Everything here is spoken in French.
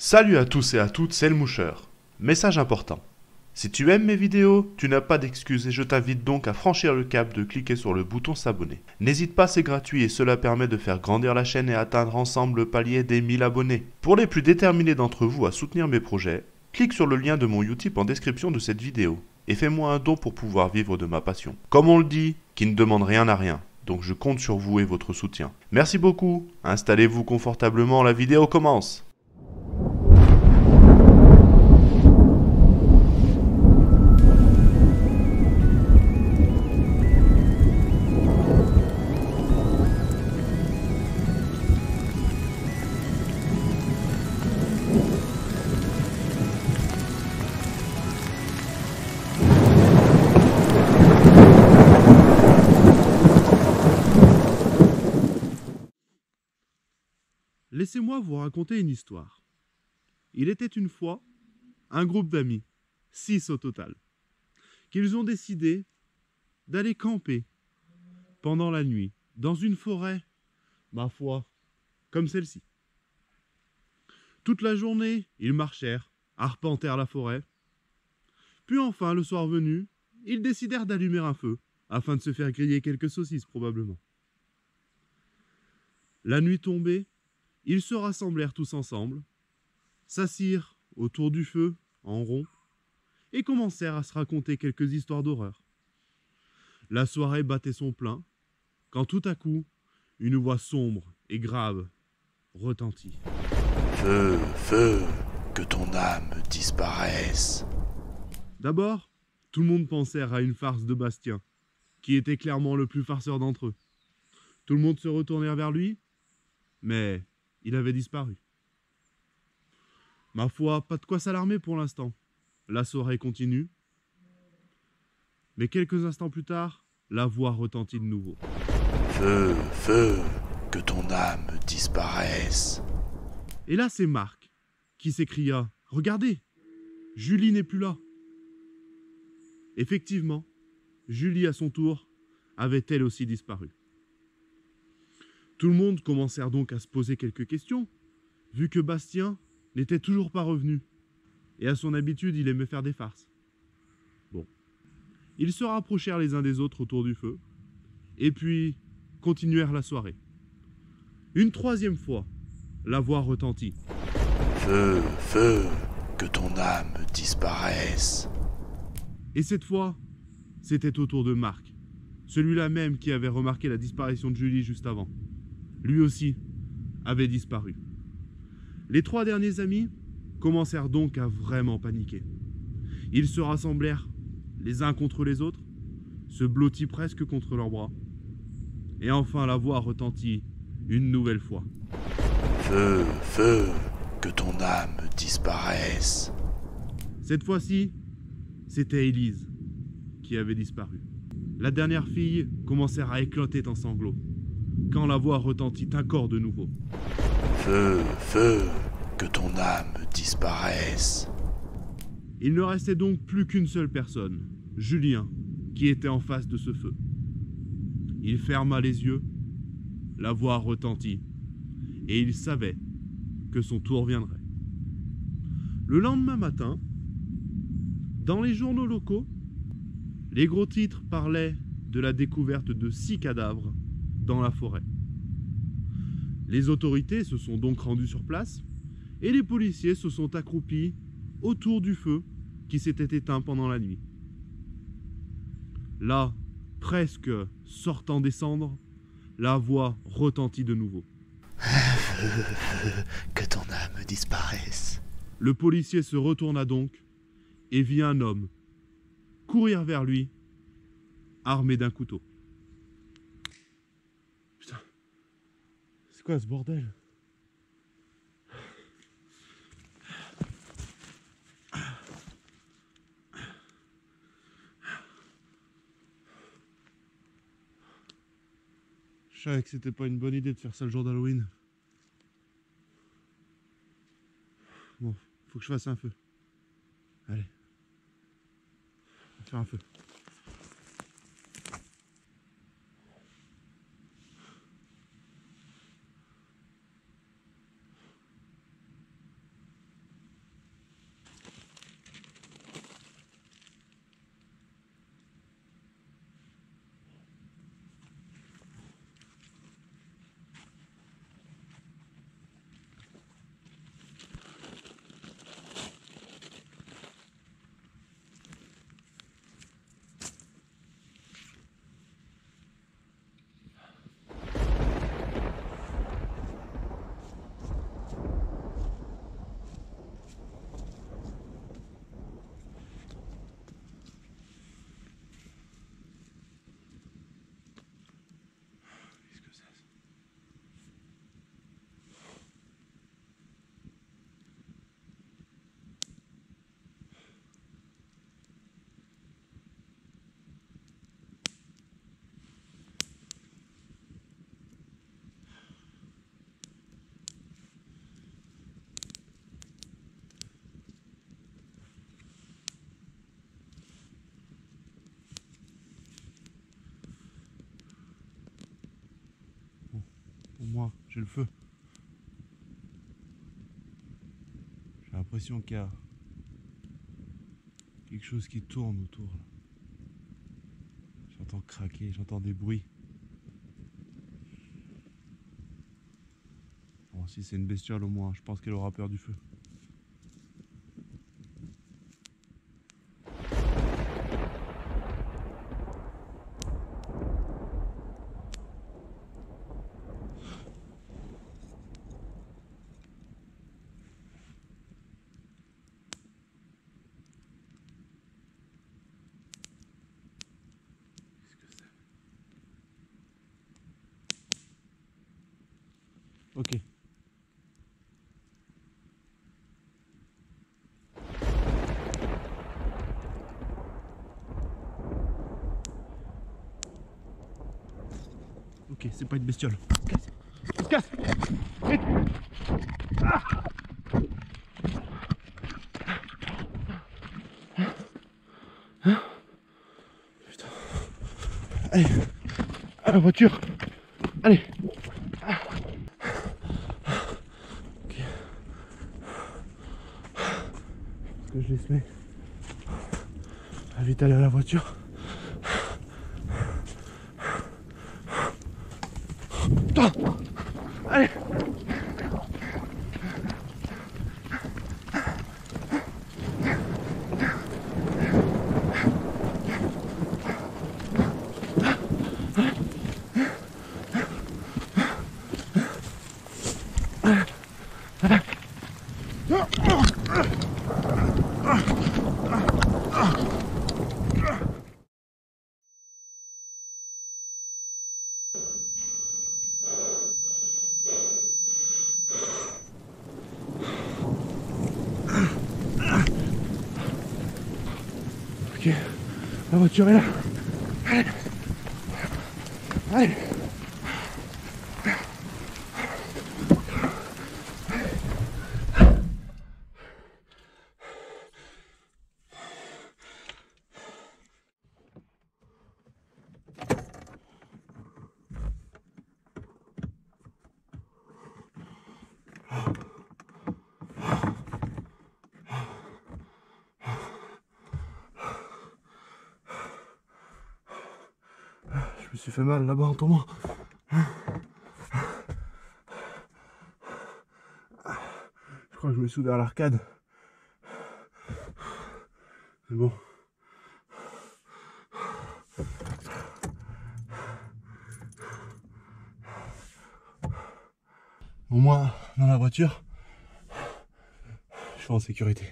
Salut à tous et à toutes, c'est le Moucheur. Message important. Si tu aimes mes vidéos, tu n'as pas d'excuses et je t'invite donc à franchir le cap de cliquer sur le bouton s'abonner. N'hésite pas, c'est gratuit et cela permet de faire grandir la chaîne et atteindre ensemble le palier des 1000 abonnés. Pour les plus déterminés d'entre vous à soutenir mes projets, clique sur le lien de mon Utip en description de cette vidéo et fais-moi un don pour pouvoir vivre de ma passion. Comme on le dit, qui ne demande rien à rien. Donc je compte sur vous et votre soutien. Merci beaucoup, installez-vous confortablement, la vidéo commence. Laissez-moi vous raconter une histoire. Il était une fois un groupe d'amis, 6 au total, qu'ils ont décidé d'aller camper pendant la nuit dans une forêt, ma foi, comme celle-ci. Toute la journée, ils marchèrent, arpentèrent la forêt. Puis enfin, le soir venu, ils décidèrent d'allumer un feu, afin de se faire griller quelques saucisses probablement. La nuit tombée, ils se rassemblèrent tous ensemble, s'assirent autour du feu, en rond, et commencèrent à se raconter quelques histoires d'horreur. La soirée battait son plein, quand tout à coup, une voix sombre et grave retentit. Feu, feu, que ton âme disparaisse. D'abord, tout le monde pensait à une farce de Bastien, qui était clairement le plus farceur d'entre eux. Tout le monde se retournait vers lui, mais il avait disparu. Ma foi, pas de quoi s'alarmer pour l'instant. La soirée continue. Mais quelques instants plus tard, la voix retentit de nouveau. Feu, feu, que ton âme disparaisse. Et là, c'est Marc qui s'écria « Regardez, Julie n'est plus là !» Effectivement, Julie, à son tour, avait elle aussi disparu. Tout le monde commençait donc à se poser quelques questions, vu que Bastien n'était toujours pas revenu. Et à son habitude, il aimait faire des farces. Bon. Ils se rapprochèrent les uns des autres autour du feu, et puis continuèrent la soirée. Une troisième fois, la voix retentit. Feu, feu, que ton âme disparaisse. Et cette fois, c'était au tour de Marc, celui-là même qui avait remarqué la disparition de Julie juste avant. Lui aussi avait disparu. Les 3 derniers amis commencèrent donc à vraiment paniquer. Ils se rassemblèrent les uns contre les autres, se blottis presque contre leurs bras. Et enfin la voix retentit une nouvelle fois. Feu, feu, que ton âme disparaisse. Cette fois-ci, c'était Élise qui avait disparu. La dernière fille commençait à éclater en sanglots, quand la voix retentit encore de nouveau. Feu, feu, que ton âme disparaisse. Il ne restait donc plus qu'une seule personne, Julien, qui était en face de ce feu. Il ferma les yeux, la voix retentit, et il savait que son tour viendrait. Le lendemain matin, dans les journaux locaux, les gros titres parlaient de la découverte de 6 cadavres dans la forêt. Les autorités se sont donc rendues sur place et les policiers se sont accroupis autour du feu qui s'était éteint pendant la nuit. Là, presque sortant des cendres, la voix retentit de nouveau. Feu, feu, que ton âme disparaisse. Le policier se retourna donc et vit un homme courir vers lui, armé d'un couteau. Putain, c'est quoi ce bordel ? Je savais que c'était pas une bonne idée de faire ça le jour d'Halloween. Bon, faut que je fasse un feu. Allez. On va faire un feu. j'ai le feu. J'ai l'impression qu'il y a quelque chose qui tourne autour. Là. J'entends craquer, j'entends des bruits. Bon, si c'est une bestiole au moins, je pense qu'elle aura peur du feu. Ok. Ok, c'est pas une bestiole. On se casse. Vite. Ah. Putain. Allez, à la voiture. Allez. Ok. Est-ce que je laisse mes... Vite aller à la voiture. Allez. Ok, la voiture est là. Allez. Allez. Je me suis fait mal là-bas en tombant. Je crois que je me suis ouvert l'arcade. C'est bon. Au moins, dans la voiture, je suis en sécurité.